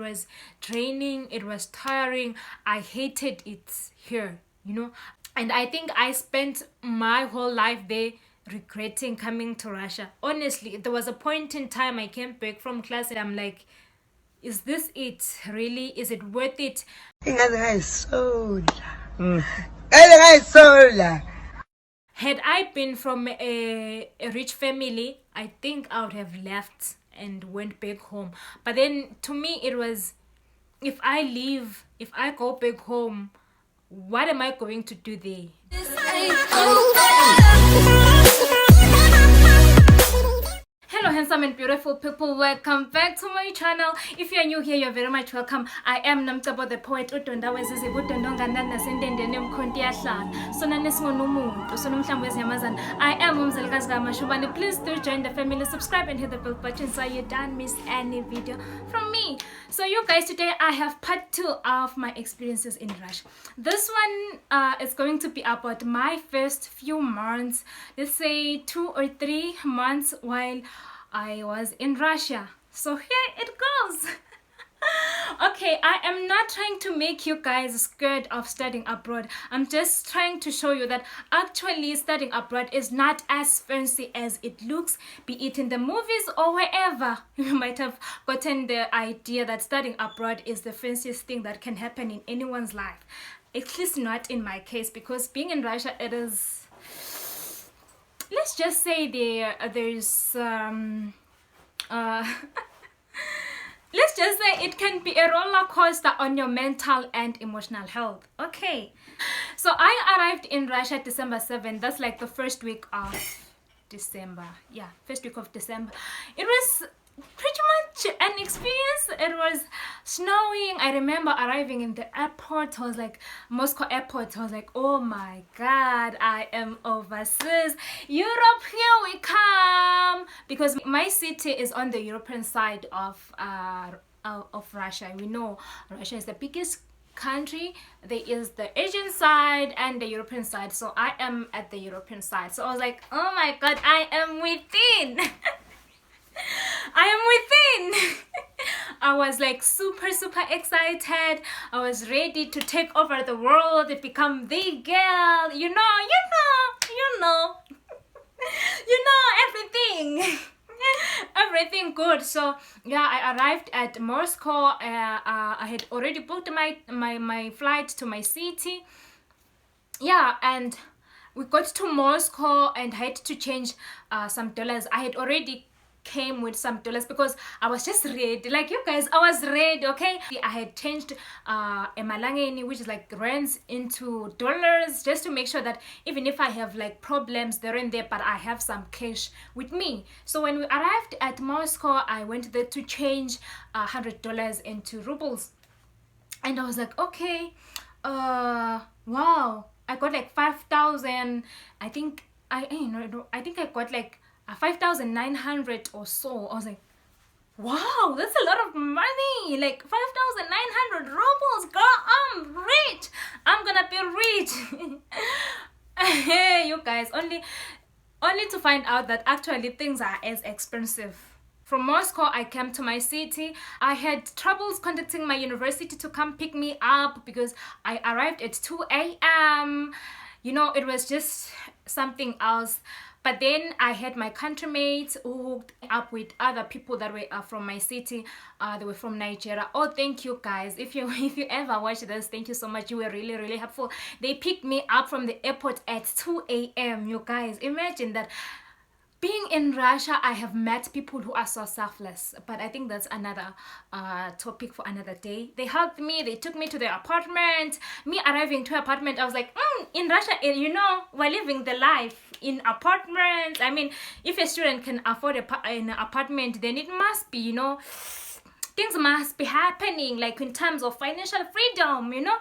It was draining, it was tiring. I hated it here, you know. And I think I spent my whole life there regretting coming to Russia. Honestly, there was a point in time I came back from class and I'm like, is this it? Really? Is it worth it? Had I been from a rich family, I think I would have left and went back home. But then to me, it was, if I leave, if I go back home, what am I going to do there? Hello handsome and beautiful people, welcome back to my channel. If you are new here, you're very much welcome. I am Nomcebo the poet. Udonda wezizwe budondonga nasendendeni emkhonti yahlala. Sona nesingonumuntu, sona umhlambi wezinyamazana. I am umzelikazi kaMashubane. Please do join the family, subscribe and hit the bell button so you don't miss any video from me. So you guys, today I have part 2 of my experiences in Russia. This one is going to be about my first few months, let's say 2 or 3 months while I was in Russia. So here it goes. Okay, I am not trying to make you guys scared of studying abroad. I'm just trying to show you that actually studying abroad is not as fancy as it looks, be it in the movies or wherever. You might have gotten the idea that studying abroad is the fanciest thing that can happen in anyone's life. At least not in my case, because being in Russia, it is, let's just say there's let's just say it can be a roller coaster on your mental and emotional health. Okay, so I arrived in Russia December 7th. That's like the first week of December. Yeah, first week of December. It was pretty much an experience. It was snowing. I remember arriving in the airport. I was like, Moscow airport. I was like, oh my god, I am overseas. Europe, here we come. Because my city is on the European side of Russia. We know Russia is the biggest country. There is the Asian side and the European side. So I am at the European side. So I was like, oh my god, I am within. I am within. I was like super excited. I was ready to take over the world and become the girl. You know everything. Everything good. So yeah, I arrived at Moscow. I had already booked my flight to my city. Yeah, and we got to Moscow and I had to change some dollars. I had already came with some dollars because I was just ready, like you guys. I was ready. Okay, I had changed emalangeni, which is like rands, into dollars, just to make sure that even if I have like problems there and there, but I have some cash with me. So when we arrived at Moscow, I went there to change $100 into rubles, and I was like, okay, wow, I got like 5,000. I think I got like 5,900 or so. I was like, wow, that's a lot of money. Like 5,900 rubles, girl. I'm rich. I'm gonna be rich. Hey, you guys, only to find out that actually things are as expensive. From Moscow, I came to my city. I had troubles contacting my university to come pick me up because I arrived at 2 a.m. You know, it was just something else. But then I had my countrymates who hooked up with other people that were from my city. They were from Nigeria. Oh, thank you guys. If you ever watch this, thank you so much. You were really helpful. They picked me up from the airport at 2 a.m. You guys, imagine that. Being in Russia, I have met people who are so selfless, but I think that's another topic for another day. They helped me. They took me to their apartment. Me arriving to apartment, I was like, in Russia, you know, we're living the life in apartments. I mean, if a student can afford an apartment, then it must be, you know, things must be happening, like in terms of financial freedom, you know.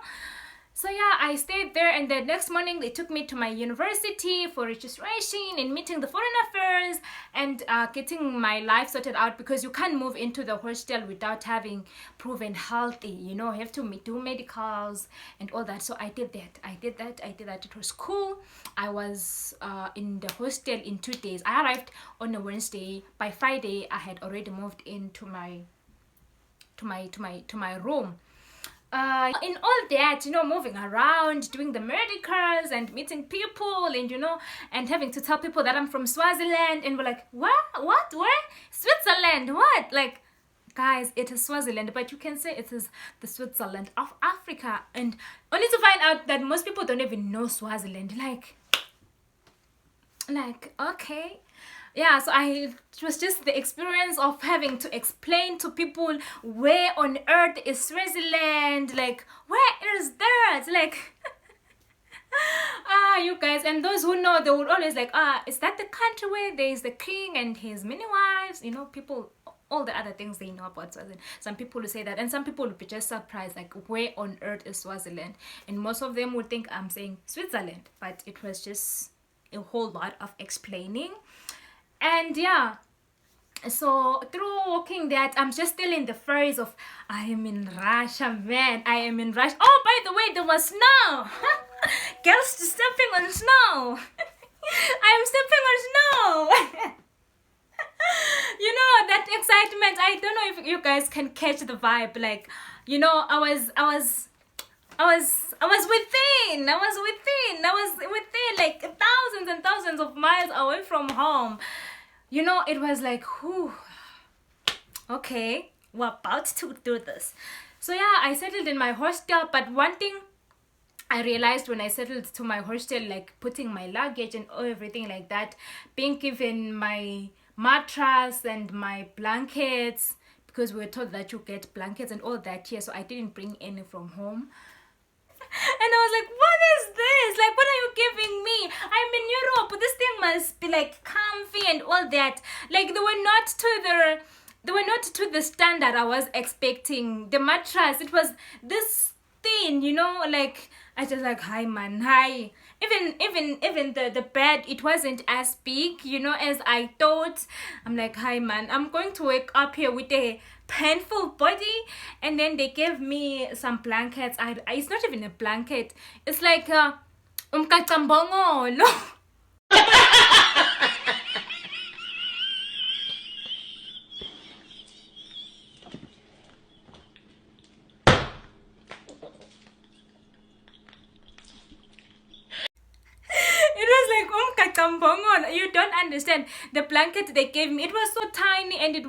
So yeah, I stayed there, and the next morning they took me to my university for registration and meeting the foreign affairs and getting my life sorted out, because you can't move into the hostel without having proven healthy. You know, you have to do medicals and all that. So I did that. It was cool. I was in the hostel in 2 days. I arrived on a Wednesday. By Friday, I had already moved into my my room. In all that, moving around, doing the medicals and meeting people, and and having to tell people that I'm from Swaziland, and we're like, what, where? Switzerland, what? Like, guys, it is Swaziland, but you can say it is the Switzerland of Africa, and only to find out that most people don't even know Swaziland. Like, okay. Yeah, so it was just the experience of having to explain to people where on earth is Swaziland, like, where is that? Like, you guys, and those who know, they would always like, is that the country where there is the king and his many wives? People, all the other things they know about Swaziland. Some people will say that, and some people will be just surprised, like, where on earth is Swaziland? And most of them would think I'm saying Switzerland, but it was just a whole lot of explaining. And yeah, so through walking that, I'm just still in the phase of, I am in Russia, man. I am in Russia. Oh, by the way, there was snow. Girls stepping on snow. I am stepping on snow. That excitement. I don't know if you guys can catch the vibe. Like, I was within, like thousands and thousands of miles away from home. It was like, whew, okay, we're about to do this. So yeah, I settled in my hostel, but one thing I realized when I settled to my hostel, like putting my luggage and everything like that, being given my mattress and my blankets, because we were told that you get blankets and all that here, so I didn't bring any from home. And I was like, what is this? Like, what are you giving me? I'm in Europe. This thing must be like comfy and all that. Like, they were not to the standard I was expecting. The mattress, it was this thin, like, I just like, hi man, hi. Even the bed, it wasn't as big, as I thought. I'm like, hi man, I'm going to wake up here with a painful body. And then they gave me some blankets. It's not even a blanket, it's like umkacambongo, no. You don't understand. The blanket they gave me, it was so tiny, and it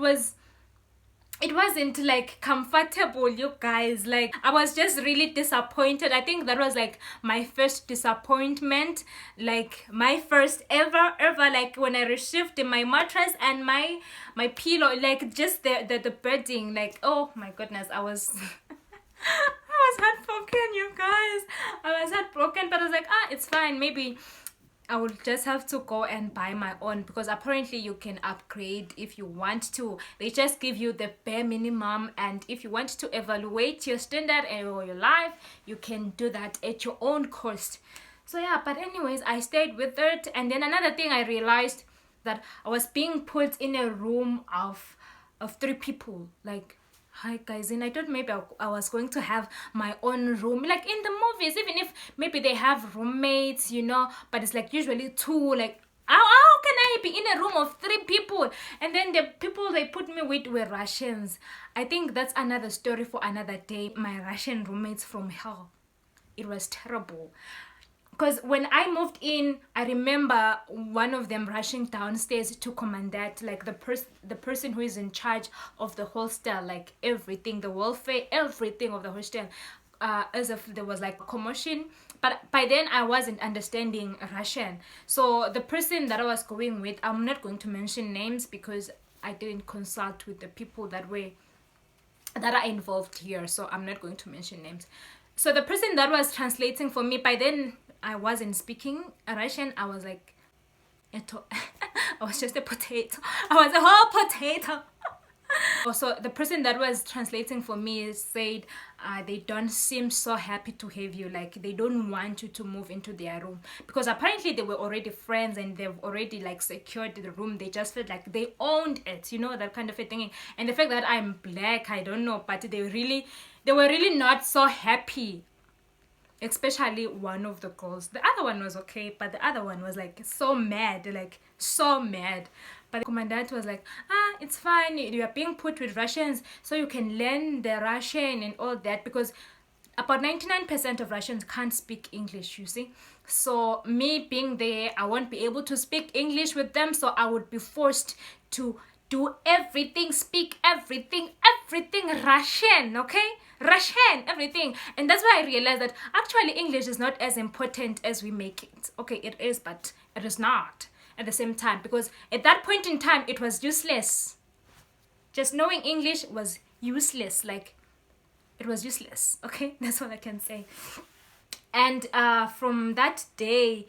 wasn't like comfortable, you guys. Like, I was just really disappointed. I think that was like my first disappointment, like my first ever, like when I received my mattress and my pillow, like just the bedding, like, oh my goodness, I was I was heartbroken, you guys. I was heartbroken, but I was like, it's fine, maybe I will just have to go and buy my own, because apparently you can upgrade if you want to. They just give you the bare minimum, and if you want to evaluate your standard or your life, you can do that at your own cost. So yeah, but anyways, I stayed with it. And then another thing I realized, that I was being put in a room of 3 people. Like, hi guys, and I thought maybe I was going to have my own room, like in the movies, even if maybe they have roommates, but it's like usually 2. Like, how can I be in a room of 3 people? And then the people they put me with were Russians. I think that's another story for another day. My Russian roommates from hell. It was terrible. Because when I moved in, I remember one of them rushing downstairs to commandant, like the person who is in charge of the hostel, like everything, the welfare, everything of the hostel, as if there was like a commotion. But by then I wasn't understanding Russian. So the person that I was going with, I'm not going to mention names because I didn't consult with the people that are involved here. So I'm not going to mention names. So the person that was translating for me, by then I wasn't speaking Russian. I was like, I was just a potato. I was a whole potato. So the person that was translating for me said they don't seem so happy to have you, like they don't want you to move into their room, because apparently they were already friends and they've already like secured the room. They just felt like they owned it, that kind of a thing. And the fact that I'm black, I don't know, but they were really not so happy. Especially one of the girls. The other one was okay, but the other one was like so mad, But the commandant was like, ah, it's fine, you are being put with Russians so you can learn the Russian and all that, because about 99% of Russians can't speak English, you see. So me being there, I won't be able to speak English with them, so I would be forced to do everything, speak everything Russian, okay? Russian, everything. And that's why I realized that actually English is not as important as we make it. Okay, it is, but it is not at the same time, because at that point in time it was useless. Just knowing English was useless, like it was useless, okay? That's all I can say. And from that day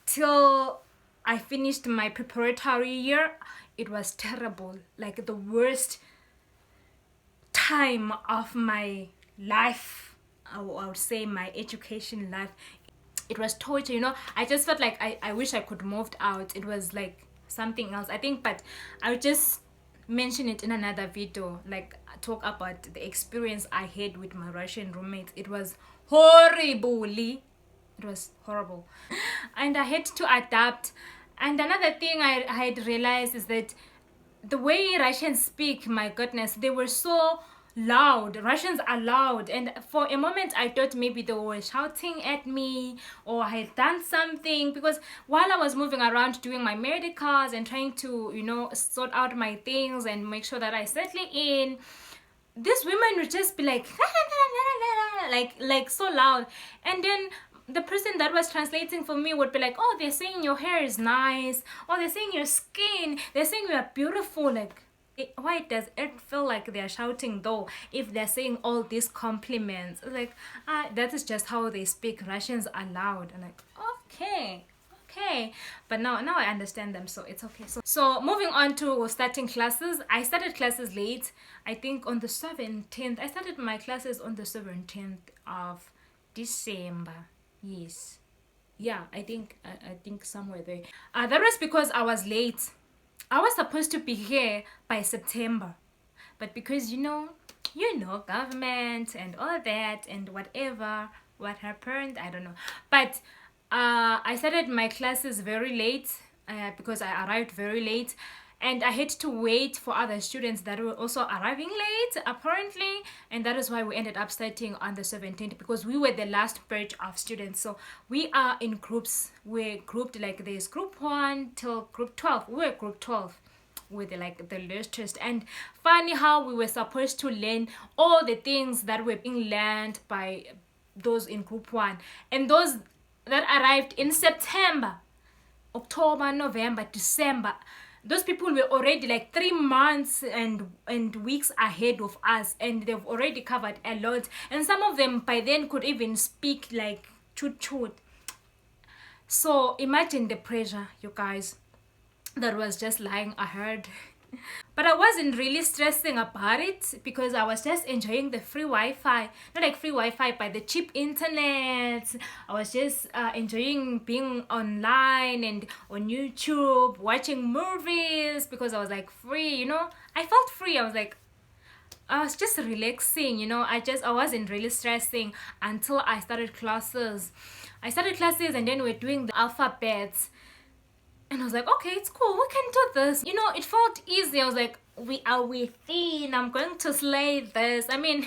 till I finished my preparatory year, it was terrible, like the worst time of my life. I would say my education life. It was torture, you know. I just felt like I wish I could moved out. It was like something else, I think, but I would just mention it in another video, like talk about the experience I had with my Russian roommates. It was horribly, it was horrible, and I had to adapt. And another thing I had realized is that the way Russians speak, my goodness, they were so loud. Russians are loud, and for a moment I thought maybe they were shouting at me or I had done something, because while I was moving around doing my medicals and trying to, you know, sort out my things and make sure that I settle in, these women would just be like like so loud. And then the person that was translating for me would be like, oh, they're saying your hair is nice, or they're saying your skin, they're saying you are beautiful. Like, why does it feel like they're shouting though if they're saying all these compliments? Like, that is just how they speak. Russians are loud. And like, okay, but now I understand them, so it's okay. So moving on to starting classes, I started classes late. I think on the 17th. I started my classes on the 17th of December. Yes, yeah, I think somewhere there. That was because I was late. I was supposed to be here by September, but because you know government and all that and whatever, what happened, I don't know. But I started my classes very late because I arrived very late, and I had to wait for other students that were also arriving late apparently, and that is why we ended up starting on the 17th, because we were the last batch of students. So we are in groups. We're grouped, like there's group 1 till group 12. We were group 12 with like the latest. And funny how we were supposed to learn all the things that were being learned by those in group 1, and those that arrived in September, October, November, December, those people were already like 3 months and weeks ahead of us, and they've already covered a lot, and some of them by then could even speak like chut. So imagine the pressure, you guys, that was just lying ahead. But I wasn't really stressing about it, because I was just enjoying the free Wi-Fi. Not like free Wi-Fi, but the cheap internet. I was just enjoying being online and on YouTube, watching movies, because I was like free, you know. I felt free. I was just relaxing, you know. I wasn't really stressing until I started classes. And then we're doing the alphabets. And I was like, okay, it's cool, we can do this. You know, it felt easy. I was like, we are within, I'm going to slay this. I mean,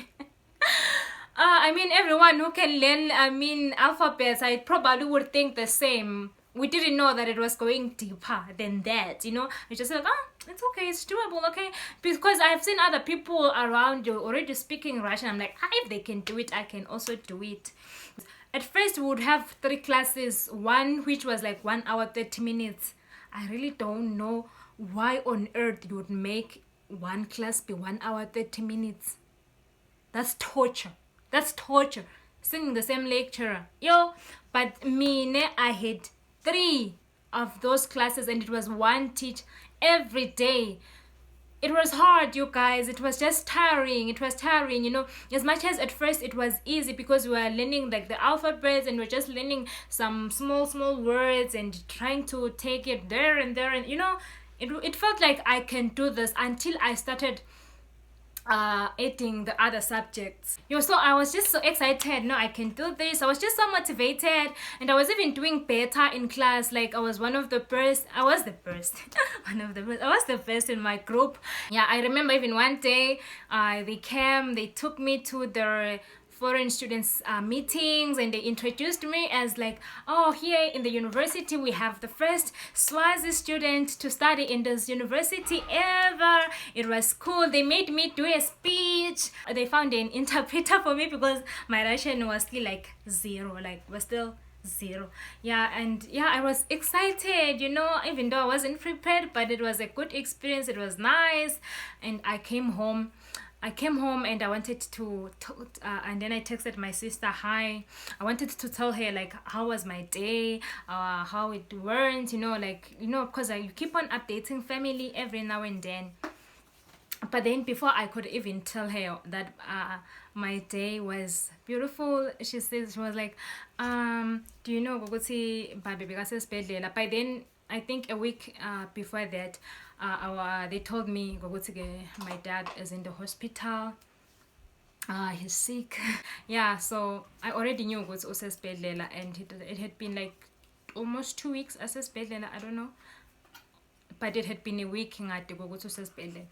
everyone who can learn, alphabets, I probably would think the same. We didn't know that it was going deeper than that, you know. I just like, it's okay, it's doable, okay? Because I've seen other people around you already speaking Russian. I'm like, if they can do it, I can also do it. At first, we would have 3 classes, one which was like 1 hour, 30 minutes. I really don't know why on earth you would make one class be 1 hour, 30 minutes. That's torture. Singing the same lecturer. But me, I had 3 of those classes, and it was one teach every day. It was hard, you guys. It was just tiring. You know. As much as at first it was easy, because we were learning like the alphabets, and we're just learning some small words and trying to take it there and there, and you know, it felt like I can do this, until I started adding the other subjects. So I was just so excited. No, I can do this. I was just so motivated, and I was even doing better in class. Like I was one of the first. I was the first. One of the first. I was the first in my group. Yeah, I remember even one day they came, they took me to their foreign students meetings, and they introduced me as like, oh, here in the university we have the first Swazi student to study in this university ever. It was cool. They made me do a speech. They found an interpreter for me because my Russian was still like zero, like was still zero. Yeah, and yeah, I was excited, even though I wasn't prepared, but it was a good experience. It was nice. And I came home and I wanted to and then I texted my sister, hi. I wanted to tell her like how was my day, how it went, because you keep on updating family every now and then. But then before I could even tell her that my day was beautiful, she was like, do you know ukuthi baby bekasesibhedlela? By then I think a week before that, they told me my dad is in the hospital. He's sick. Yeah, so I already knew ukuthi usesibhedlela, and it had been like almost 2 weeks asesibhedlela. I don't know, but it had been a week ngade ukuthi usesibhedlela.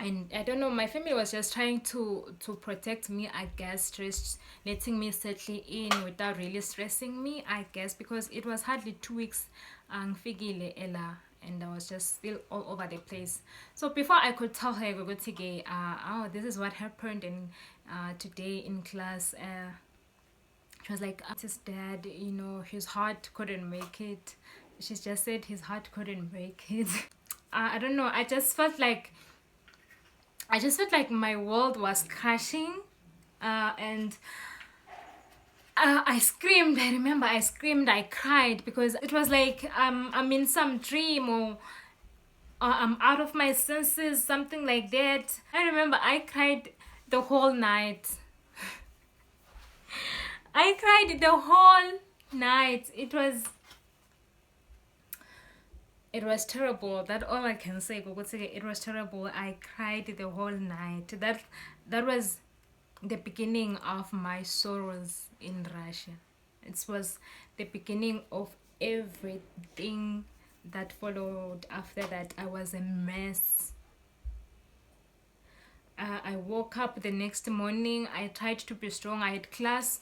And I don't know, my family was just trying to protect me, I guess, just letting me settle in without really stressing me, I guess, because it was hardly 2 weeks ngfikile ela, and I was just still all over the place. So before I could tell her oh, this is what happened, and today in class, she was like, his dad, his heart couldn't make it. She just said his heart couldn't make it. I don't know, I just felt like my world was crashing, and I screamed. I remember I screamed, I cried, because it was like I'm in some dream, or I'm out of my senses, something like that. I remember I cried the whole night. I cried the whole night. It was terrible. That's all I can say. It was terrible. I cried the whole night. That was the beginning of my sorrows in Russia. It was the beginning of everything that followed after that. I was a mess. I woke up the next morning. I tried to be strong. I had class,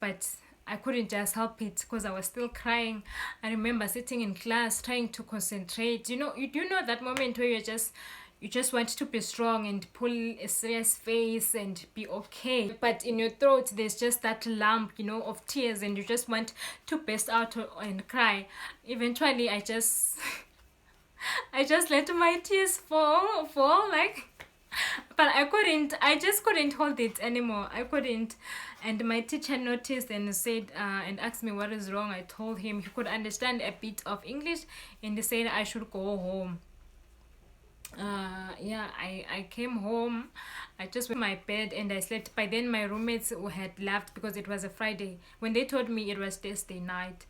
but I couldn't just help it because I was still crying. I remember sitting in class trying to concentrate. You know that moment where you just want to be strong and pull a serious face and be okay, but in your throat there's just that lump, of tears, and you just want to burst out and cry. Eventually I just let my tears fall like, but I just couldn't hold it anymore. I couldn't. And my teacher noticed and said and asked me what is wrong. I told him. He could understand a bit of English, and he said I should go home. I came home. I just went to my bed and I slept. By then my roommates had left because it was a Friday. When they told me it was Thursday night,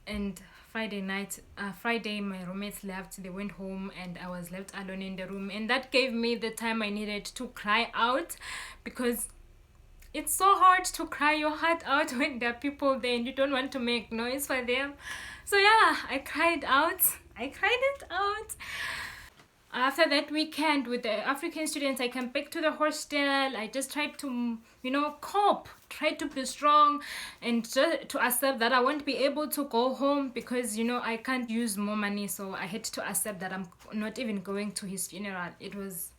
and Friday my roommates left. They went home and I was left alone in the room, and that gave me the time I needed to cry out, because it's so hard to cry your heart out when there are people there and you don't want to make noise for them. So yeah, I cried it out. After that weekend with the African students, I came back to the hostel. I just tried to, cope, try to be strong, and just to accept that I won't be able to go home because, I can't use more money. So I had to accept that I'm not even going to his funeral. It was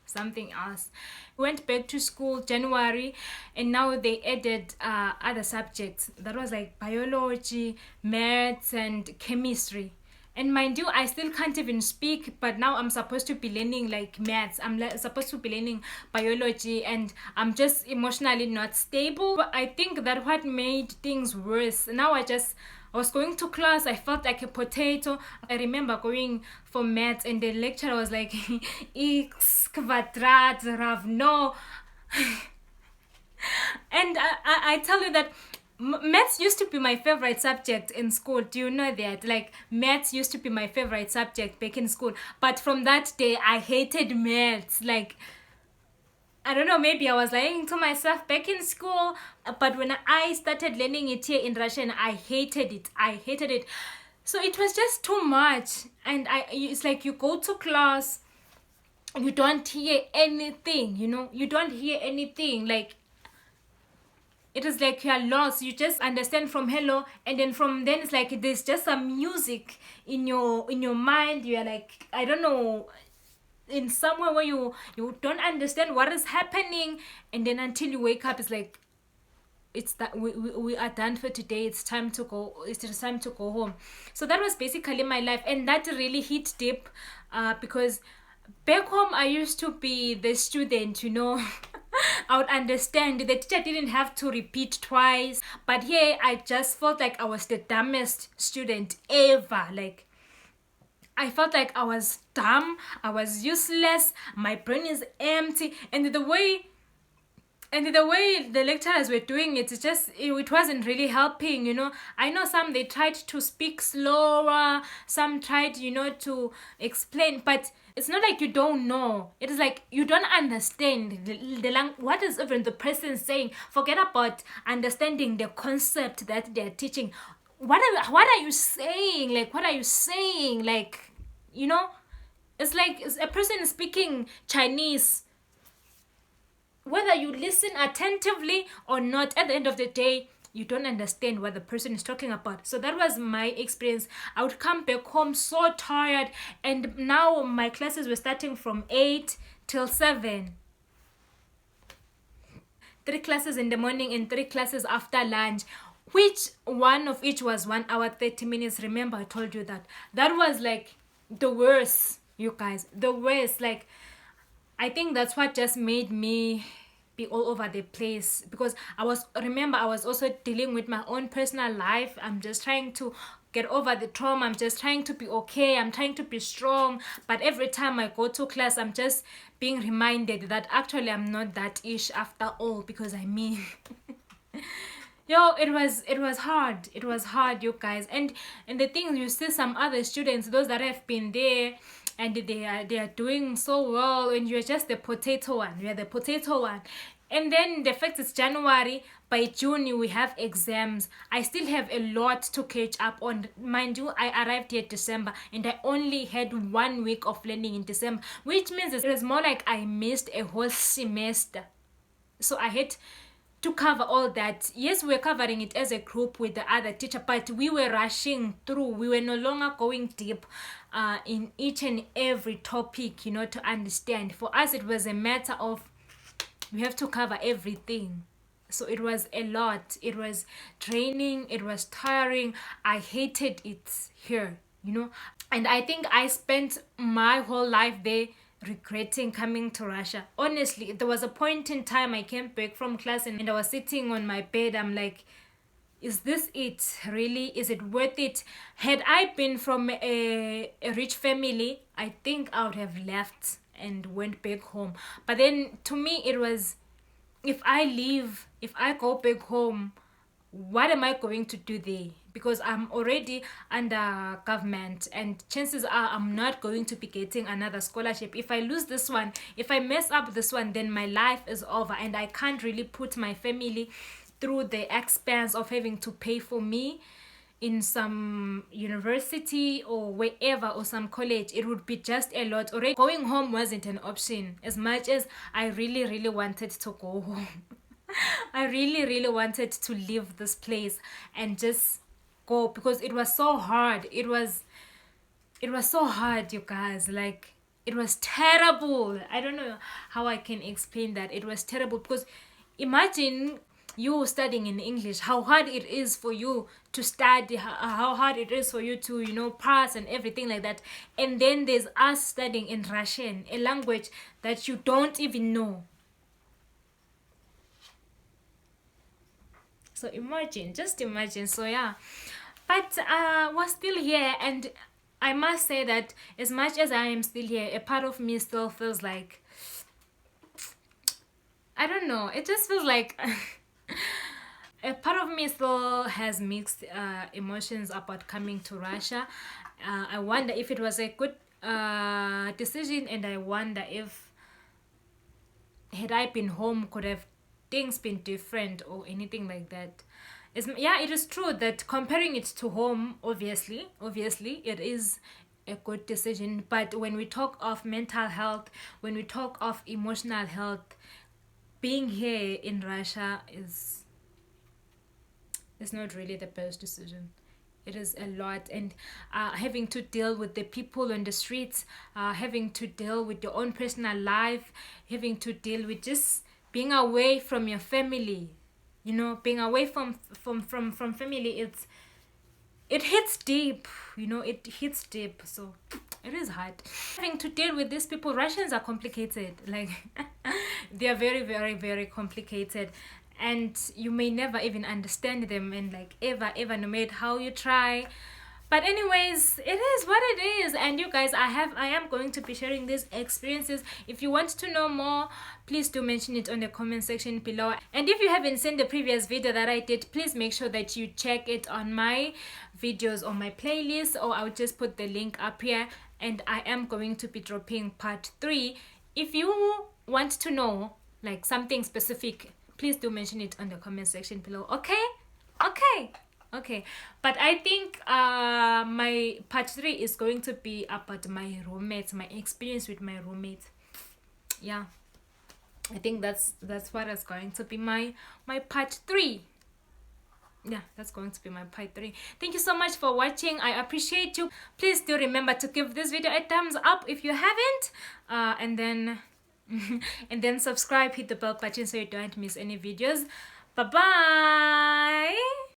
something else. Went back to school January, and now they added other subjects. That was like biology, maths, and chemistry. And mind you, I still can't even speak, but now I'm supposed to be learning like maths. I'm supposed to be learning biology, and I'm just emotionally not stable. But I think that what made things worse. Now I was going to class, I felt like a potato. I remember going for maths, and the lecturer was like, x kvadrat ravno. And I tell you that Maths used to be my favorite subject in school. Do you know that? Like, maths used to be my favorite subject back in school. But from that day, I hated maths. Like, I don't know, maybe I was lying to myself back in school. But when I started learning it here in Russian, I hated it. I hated it. So it was just too much. And it's like you go to class, you don't hear anything, you know? You don't hear anything. Like, it is like you're lost. You just understand from hello, and then from then it's like there's just some music in your mind. You're like, I don't know, in somewhere where you don't understand what is happening, and then until you wake up, it's like, it's that we are done for today. It's time to go. It's time to go home. So that was basically my life, and that really hit deep, because back home I used to be the student, you know. I would understand. The teacher didn't have to repeat twice. But here, I just felt like I was the dumbest student ever. Like, I felt like I was dumb. I was useless. My brain is empty. And the way the lecturers were doing it, it wasn't really helping, you know. I know some, they tried to speak slower, some tried, you know, to explain, but it's not like you don't know. It is like you don't understand what is even the person saying. Forget about understanding the concept that they're teaching. What are you saying? Like, what are you saying? Like, you know, it's like a person speaking Chinese. Whether you listen attentively or not, at the end of the day, you don't understand what the person is talking about. So that was my experience. I would come back home so tired, and now my classes were starting from 8 till 7. 3 classes in the morning and 3 classes after lunch, which one of each was 1 hour 30 minutes. Remember, I told you that. That was like the worst, you guys. The worst. Like, I think that's what just made me be all over the place, because I was also dealing with my own personal life. I'm just trying to get over the trauma. I'm just trying to be okay. I'm trying to be strong. But every time I go to class, I'm just being reminded that actually I'm not that ish after all, because I mean, yo, it was hard. It was hard, you guys. And the thing, you see some other students, those that have been there, and they are doing so well, and you're just the potato one. You're the potato one. And then the fact is January, by June we have exams. I still have a lot to catch up on. Mind you, I arrived here December, and I only had 1 week of learning in December, which means it was more like I missed a whole semester. So I had to cover all that. Yes, we were covering it as a group with the other teacher, but we were rushing through. We were no longer going deep in each and every topic, you know, to understand. For us, it was a matter of, we have to cover everything. So it was a lot. It was draining. It was tiring. I hated it here, you know. And I think I spent my whole life there regretting coming to Russia. Honestly, there was a point in time I came back from class, and I was sitting on my bed. I'm like, is this it? Really? Is it worth it? Had I been from a rich family, I think I would have left and went back home. But then to me, it was, if I leave, if I go back home, what am I going to do there? Because I'm already under government, and chances are I'm not going to be getting another scholarship. If I lose this one, if I mess up this one, then my life is over, and I can't really put my family through the expense of having to pay for me in some university or wherever, or some college. It would be just a lot. Already going home wasn't an option, as much as I really wanted to go home. I really wanted to leave this place and just go, because it was so hard. It was so hard, you guys. Like, it was terrible. I don't know how I can explain that. It was terrible, because imagine you studying in English, how hard it is for you to study, how hard it is for you to, you know, pass and everything like that. And then there's us studying in Russian, a language that you don't even know. So imagine, just imagine. So yeah, but we're still here, and I must say that as much as I am still here, a part of me still feels like, I don't know, it just feels like a part of me still has mixed emotions about coming to Russia. I wonder if it was a good decision, and I wonder if, had I been home, could have things been different or anything like that. Yeah, it is true that comparing it to home, obviously it is a good decision. But when we talk of mental health, when we talk of emotional health, being here in Russia is not really the best decision. It is a lot, and having to deal with the people on the streets, having to deal with your own personal life, having to deal with just being away from your family, you know, being away from family. It hits deep, you know, it hits deep. So it is hard having to deal with these people. Russians are complicated, like they are very, very, very complicated, and you may never even understand them, and like ever, no matter how you try. But anyways, it is what it is. And you guys, I am going to be sharing these experiences. If you want to know more, please do mention it on the comment section below. And if you haven't seen the previous video that I did, please make sure that you check it on my videos on my playlist, or I'll just put the link up here. And I am going to be dropping part 3. If you want to know like something specific, please do mention it on the comment section below. Okay, but I think my part 3 is going to be about my roommates, my experience with my roommates. Yeah, I think that's what is going to be my part 3. Yeah, that's going to be my part 3. Thank you so much for watching. I appreciate you. Please do remember to give this video a thumbs up if you haven't, and then subscribe, hit the bell button so you don't miss any videos. Bye bye.